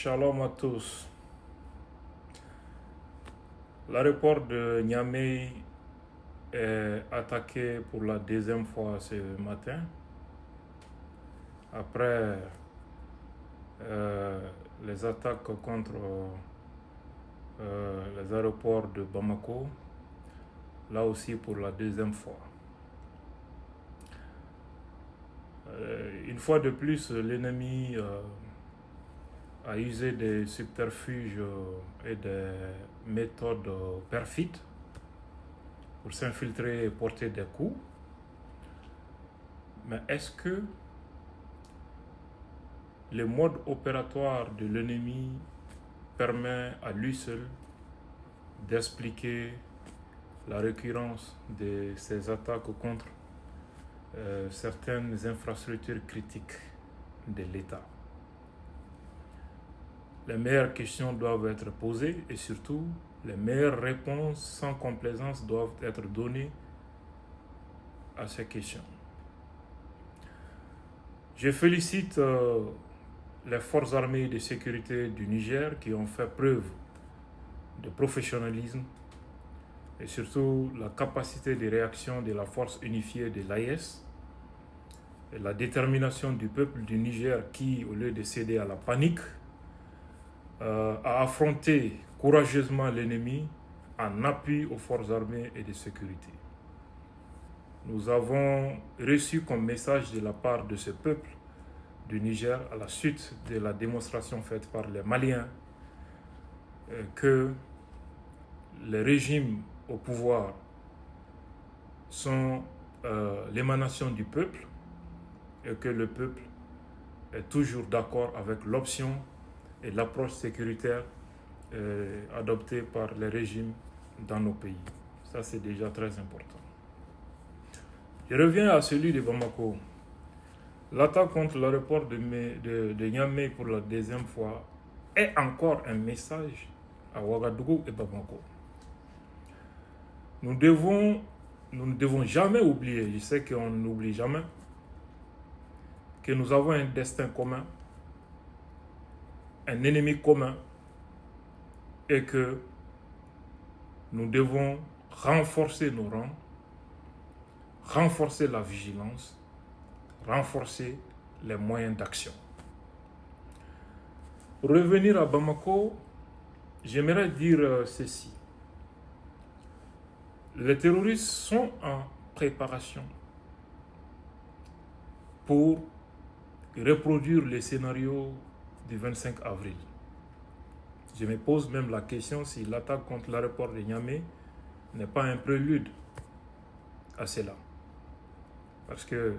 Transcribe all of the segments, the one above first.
Shalom à tous. L'aéroport de Niamey est attaqué pour la deuxième fois ce matin. Après les attaques contre les aéroports de Bamako, là aussi pour la deuxième fois. Une fois de plus, l'ennemi a usé des subterfuges et des méthodes perfides pour s'infiltrer et porter des coups. Mais est-ce que le mode opératoire de l'ennemi permet à lui seul d'expliquer la récurrence de ces attaques contre certaines infrastructures critiques de l'État? Les meilleures questions doivent être posées et surtout, les meilleures réponses sans complaisance doivent être données à ces questions. Je félicite les forces armées de sécurité du Niger qui ont fait preuve de professionnalisme et surtout la capacité de réaction de la force unifiée de l'AES et la détermination du peuple du Niger qui, au lieu de céder à la panique, a affronté courageusement l'ennemi en appui aux forces armées et de sécurité. Nous avons reçu comme message de la part de ce peuple du Niger, à la suite de la démonstration faite par les Maliens, que les régimes au pouvoir sont l'émanation du peuple et que le peuple est toujours d'accord avec l'option et l'approche sécuritaire adoptée par les régimes dans nos pays. Ça, c'est déjà très important. Je reviens à celui de Bamako. L'attaque contre l'aéroport de Niamey pour la deuxième fois est encore un message à Ouagadougou et Bamako. Nous ne devons jamais oublier, je sais qu'on n'oublie jamais, que nous avons un destin commun, un ennemi commun, et que nous devons renforcer nos rangs, renforcer la vigilance, renforcer les moyens d'action. Pour revenir à Bamako, j'aimerais dire ceci. Les terroristes sont en préparation pour reproduire les scénarios du 25 avril. Je me pose même la question si l'attaque contre l'aéroport de Niamey n'est pas un prélude à cela. Parce que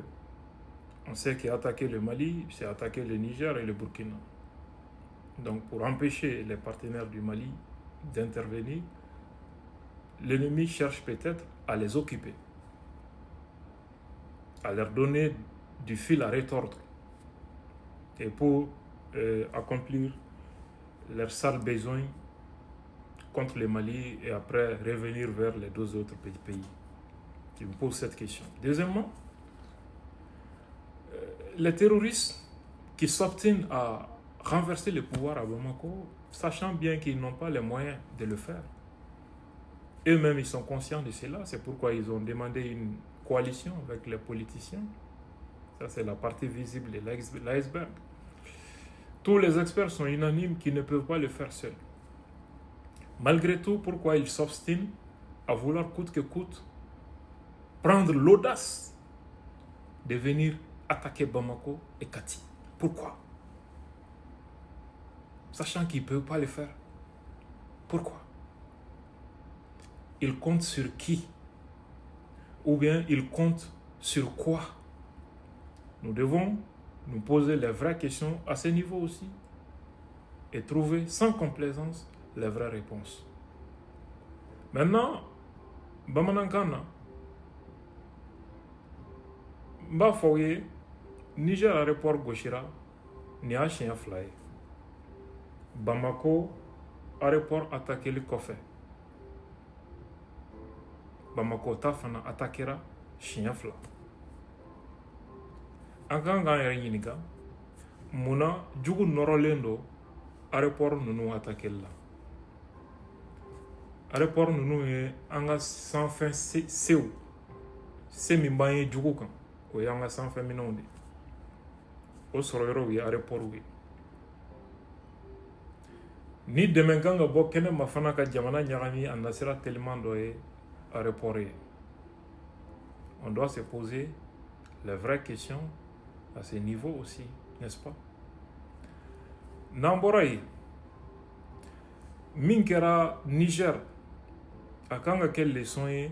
on sait qu'attaquer le Mali, c'est attaquer le Niger et le Burkina. Donc pour empêcher les partenaires du Mali d'intervenir, l'ennemi cherche peut-être à les occuper, à leur donner du fil à retordre et pour accomplir leurs sales besoins contre le Mali et après revenir vers les deux autres pays. Je me pose cette question. Deuxièmement, les terroristes qui s'obstinent à renverser le pouvoir à Bamako, sachant bien qu'ils n'ont pas les moyens de le faire. Eux-mêmes, ils sont conscients de cela. C'est pourquoi ils ont demandé une coalition avec les politiciens. Ça, c'est la partie visible de l'iceberg. Tous les experts sont unanimes qu'ils ne peuvent pas le faire seuls. Malgré tout, pourquoi ils s'obstinent à vouloir coûte que coûte prendre l'audace de venir attaquer Bamako et Kati? Pourquoi? Sachant qu'ils ne peuvent pas le faire. Pourquoi? Ils comptent sur qui? Ou bien ils comptent sur quoi? Nous devons nous poser les vraies questions à ce niveau aussi et trouver sans complaisance les vraies réponses. Maintenant, Bamanankana, Mbafoye, Niger aéroport Goshira, Nia Chien Fly, Bamako, aéroport attaqué le Kofé. Bamako Tafana attaquera Chien Fly. En kan k'an yɛrɛ ɲininka, munna jugu nɔrɔlen don aéroport ninnu attaqué la aéroport ninnu ye an ka sanfɛ sew se min b'an ye jugu kan o y'an ka sanfɛ minɛnw de o sɔrɔ yɔrɔw ye aéroport ye ni dɛmɛ kan ka bɔ kɛnɛma fana ka jamana ɲagami a nasira teliman dɔ ye aéroport ye on doit se poser les vraies questions à ce niveau aussi, n'est-ce pas? N'an bɔra yen min kɛra Niger a kan ka kɛ leçon ye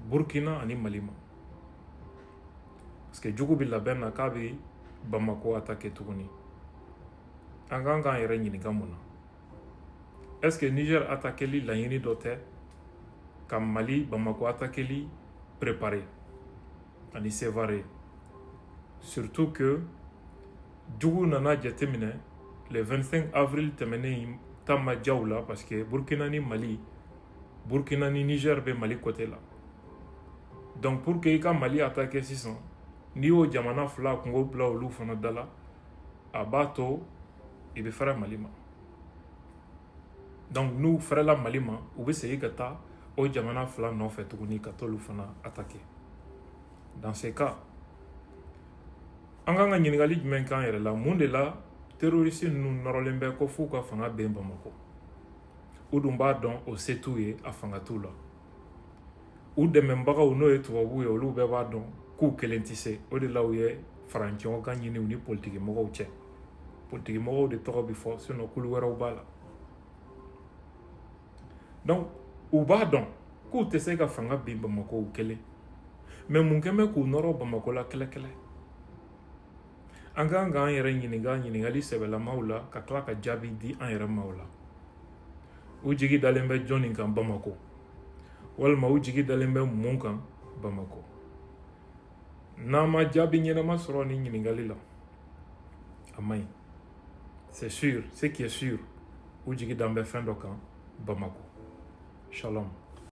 Burkina ani Mali ma parce que jugu bɛ labɛn na k'a bɛ Bamako attaquer tuguni an kan k'an yɛrɛ ɲininka mun na est-ce que Niger attaqueli laɲini dɔ tɛ ka Mali Bamako attaqueli préparer ani sévarer surtout que jugu nana jateminɛ le 25 avril tɛmɛnen ta ma diyaw la parce que Burkina ni Mali Burkina ni Niger bɛ Mali côté la donc pour que i ka Mali attaquer sisan n'i y'o jamana fila kungo bila olu fana da la a b'a to i bɛ fɛrɛ Mali ma donc n'u fɛrɛla Mali ma u bɛ segin ka taa o jamana fila nɔfɛ tuguni ka t'olu fana attaquer dans ce cas an kan ka ɲininkali jumɛn k'an yɛrɛ la mun de la terroriste ninnu nɔrɔlen bɛ ko f'u ka fanga ben Bamako u dun b'a dɔn o se t'u ye a fanga t'u la u dɛmɛbagaw n'o ye tubabuw ye olu bɛɛ b'a dɔn k'u kelen tɛ se o de la u ye faraɲɔgɔn kan ɲini u ni politikimɔgɔw cɛ politikimɔgɔw de tɔgɔ bɛ fɔ sinon kulu wɛrɛw b'a la donc u b'a dɔn k'u tɛ se ka fanga bin Bamako u kelen mais mun kɛn bɛ k'u nɔrɔ Bamako la kɛlɛ an kan k'an yɛrɛ ɲininka ɲininkali sɛbɛlamaw la ka tila ka jaabi di an yɛrɛ ma o la u jigi dalen bɛ jɔnni kan Bamako walima u jigi dalen bɛ mun kan Bamako n'an ma jaabi ɲɛnama sɔrɔ ni ɲininkali la a man ɲi c'est sûr ce qui est sûr u jigi dan bɛ fɛn dɔ kan Bamako shalom